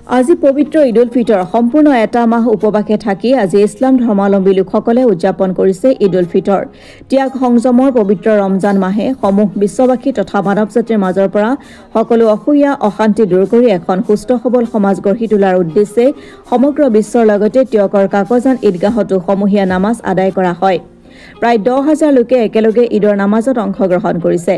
আজি পবিত্ৰ ঈদ উল ফিতৰ সম্পূৰ্ণ এটা মাহ উপবাসে থাকি আজি ইছলাম ধৰ্মাৱলম্বী লোকসকলে উদযাপন কৰিছে ঈদ উল ফিতৰ। ত্যাগ সংযমৰ পবিত্ৰ ৰমজান মাহে সমূহ বিশ্ববাসী তথা মানৱ জাতিৰ মাজৰ পৰা সকলো অসূয়া অশান্তি দূৰ কৰি এখন সুস্থ সবল সমাজ গঢ়ি তোলাৰ উদ্দেশ্যে সমগ্ৰ বিশ্বৰ লগতে ত্যাগৰ কাকজান ঈদগাহতো সমূহীয়া নামাজ আদায় কৰা হয়। প্ৰায় 10,000 লোকে একেলগে ঈদৰ নামাজত অংশগ্ৰহণ কৰিছে।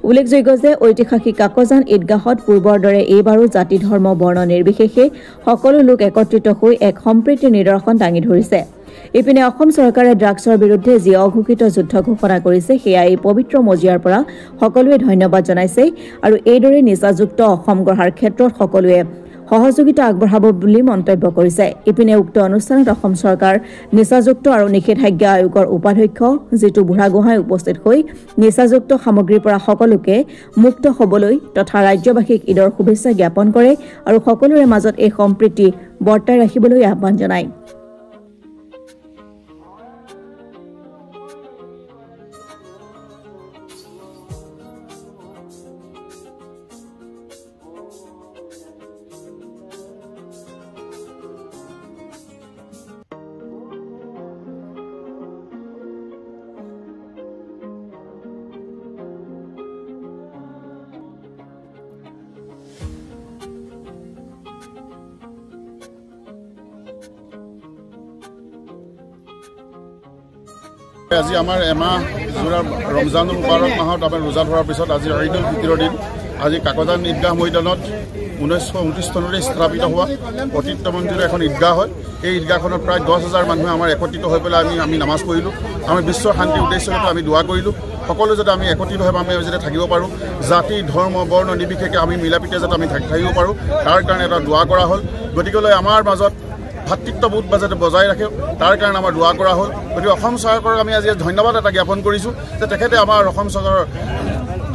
উল্লেখযোগ্য যে ঐতিহাসিক কাকজান ঈদগাহত পূৰ্বৰ দৰে এইবাৰো জাতি ধৰ্ম বৰ্ণ নিৰ্বিশেষে সকলো লোক একত্ৰিত হৈ এক সম্প্ৰীতিৰ নিদৰ্শন দাঙি ধৰিছে। ইপিনে অসম চৰকাৰে ড্ৰাগছৰ বিৰুদ্ধে যি অঘোষিত যুদ্ধ ঘোষণা কৰিছে সেয়া এই পবিত্ৰ মজিয়াৰ পৰা সকলোৱে ধন্যবাদ জনাইছে আৰু এইদৰে নিচাযুক্ত অসম গঢ়াৰ ক্ষেত্ৰত সকলোৱে সহযোগিতা আগবঢ়াব বুলি মন্তব্য কৰিছে। ইপিনে উক্ত অনুষ্ঠানত অসম চৰকাৰ নিচাযুক্ত আৰু নিষেধাজ্ঞা আয়োগৰ উপাধ্যক্ষ জিতু বুঢ়াগোহাঁই উপস্থিত হৈ নিচাযুক্ত সামগ্ৰীৰ পৰা সকলোকে মুক্ত হ'বলৈ তথা ৰাজ্যবাসীক ঈদৰ শুভেচ্ছা জ্ঞাপন কৰে আৰু সকলোৰে মাজত এই সম্প্ৰীতি বৰ্তাই ৰাখিবলৈ আহ্বান জনায়। আজি আমাৰ এমাহ জোৰা ৰমজান মুবাৰক মাহত আমাৰ ৰোজা ধৰাৰ পিছত আজি ঈদ উল ফিতৰৰ দিন। আজি কাকজান ঈদগাহ মৈদানত 1929 চনতে স্থাপিত হোৱা অতীতমঞ্জুৰ এখন ঈদগাহ হয়। এই ঈদগাহখনত প্ৰায় 10,000 মানুহে আমাৰ একত্ৰিত হৈ পেলাই আমি নামাজ পঢ়িলোঁ। আমি বিশ্বৰ শান্তিৰ উদ্দেশ্যতে আমি দোৱা কৰিলোঁ। সকলো যাতে আমি একত্ৰিত হৈ আমি যাতে থাকিব পাৰোঁ, জাতি ধৰ্ম বৰ্ণ নিৰ্বিশেষে আমি মিলাপ্ৰীতিৰে যাতে আমি থাকিব পাৰোঁ, তাৰ কাৰণে এটা দোৱা কৰা হ'ল। গতিকেলৈ আমাৰ মাজত ভাতৃত্ববোধ যাতে বজাই ৰাখে তাৰ কাৰণে আমাৰ দোৱা কৰা হ'ল। গতিকে অসম চৰকাৰক আমি আজি ধন্যবাদ এটা জ্ঞাপন কৰিছোঁ যে তেখেতে আমাৰ অসম চৰকাৰৰ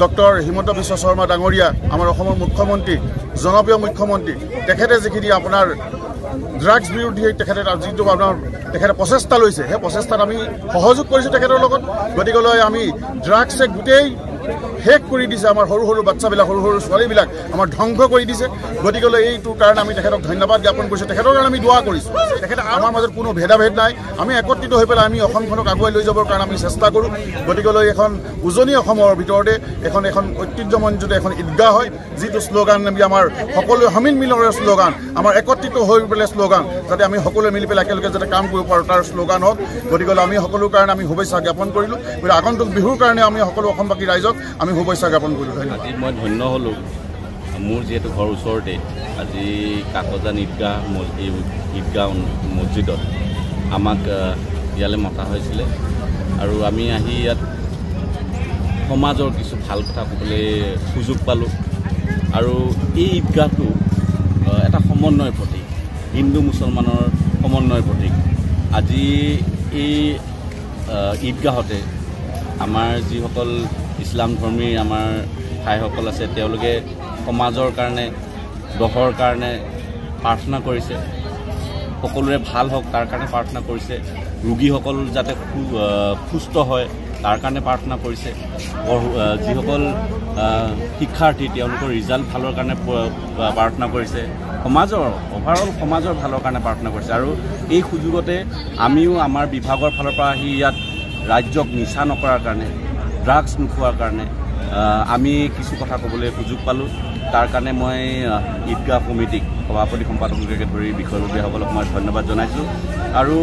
ডক্টৰ হিমন্ত বিশ্ব শৰ্মা ডাঙৰীয়া আমাৰ অসমৰ মুখ্যমন্ত্ৰী, জনপ্ৰিয় মুখ্যমন্ত্ৰী, তেখেতে যিখিনি আপোনাৰ ড্ৰাগছ বিৰোধী তেখেতে যিটো তেখেতে প্ৰচেষ্টা লৈছে সেই প্ৰচেষ্টাত আমি সহযোগ কৰিছোঁ তেখেতৰ লগত। গতিকেলৈ আমি ড্ৰাগছে গোটেই শেষ কৰি দিছে, আমাৰ সৰু সৰু বাচ্চাবিলাক সৰু সৰু ছোৱালীবিলাক আমাৰ ধ্বংস কৰি দিছে। গতিকেলৈ এইটোৰ কাৰণে আমি তেখেতক ধন্যবাদ জ্ঞাপন কৰিছোঁ, তেখেতৰ কাৰণে আমি দোৱা কৰিছোঁ। তেখেতে আমাৰ মাজত কোনো ভেদাভেদ নাই, আমি একত্ৰিত হৈ পেলাই আমি অসমখনক আগুৱাই লৈ যাবৰ কাৰণে আমি চেষ্টা কৰোঁ। গতিকেলৈ এখন উজনি অসমৰ ভিতৰতে এখন ঐতিহ্যমণ্ডিত এখন ঈদগাহ হয়, যিটো শ্লোগান আমি আমাৰ সকলোৱে সমিল মিলৰে শ্লোগান, আমাৰ একত্ৰিত হৈ পেলাই শ্লোগান, যাতে আমি সকলোৱে মিলি পেলাই একেলগে যাতে কাম কৰিব পাৰোঁ তাৰ শ্লোগান হওক। গতিকেলৈ আমি সকলোৰ কাৰণে আমি শুভেচ্ছা জ্ঞাপন কৰিলোঁ। গতিকে আগন্তুক বিহুৰ কাৰণে আমি সকলো অসমবাসী ৰাইজক আমি শুভেচ্ছা জ্ঞাপন কৰিলোঁ। আজি মই ধন্য হ'লোঁ, মোৰ যিহেতু ঘৰ ওচৰতে আজি কাকজান ঈদগাহ মছজিদত আমাক ইয়ালৈ মতা হৈছিলে আৰু আমি আহি ইয়াত সমাজৰ কিছু ভাল কথা ক'বলৈ সুযোগ পালোঁ। আৰু এই ঈদগাহটো এটা সমন্বয়ৰ প্ৰতীক, হিন্দু মুছলমানৰ সমন্বয়ৰ প্ৰতীক। আজি এই ঈদগাহতে আমাৰ যিসকল ইছলাম ধৰ্মী আমাৰ ভাইসকল আছে তেওঁলোকে সমাজৰ কাৰণে দেশৰ কাৰণে প্ৰাৰ্থনা কৰিছে, সকলোৰে ভাল হওক তাৰ কাৰণে প্ৰাৰ্থনা কৰিছে, ৰোগীসকল যাতে সুস্থ হয় তাৰ কাৰণে প্ৰাৰ্থনা কৰিছে, যিসকল শিক্ষাৰ্থী তেওঁলোকৰ ৰিজাল্ট ভালৰ কাৰণে প্ৰাৰ্থনা কৰিছে, সমাজৰ অভাৰঅল সমাজৰ ভালৰ কাৰণে প্ৰাৰ্থনা কৰিছে। আৰু এই সুযোগতে আমিও আমাৰ বিভাগৰ ফালৰ পৰা আহি ইয়াত ৰাজ্যক নিচা নকৰাৰ কাৰণে, ড্ৰাগছ নোখোৱাৰ কাৰণে আমি কিছু কথা ক'বলৈ সুযোগ পালোঁ। তাৰ কাৰণে মই ঈদগাহ কমিটিক সভাপতি সম্পাদককে ধৰি বিষয়ববীয়াসকলক মই ধন্যবাদ জনাইছোঁ আৰু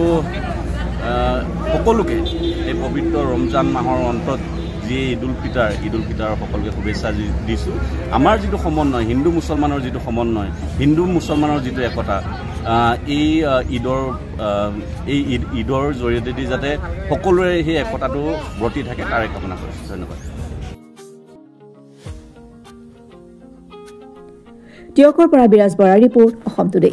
সকলোকে এই পবিত্ৰ ৰমজান মাহৰ অন্তত যি ঈদ উল ফিতৰৰ সকলোকে শুভেচ্ছা দিছোঁ। আমাৰ যিটো সমন্বয়, হিন্দু মুছলমানৰ যিটো সমন্বয়, হিন্দু মুছলমানৰ যিটো একতা, এই ঈদৰ জৰিয়তে যাতে সকলোৰে সেই একতাটো বৰ্তি থাকে তাৰে কামনা কৰিছোঁ। ধন্যবাদ। টিয়কৰ পৰা বিৰাজ বৰা, ৰিপৰ্ট অসম টুডে।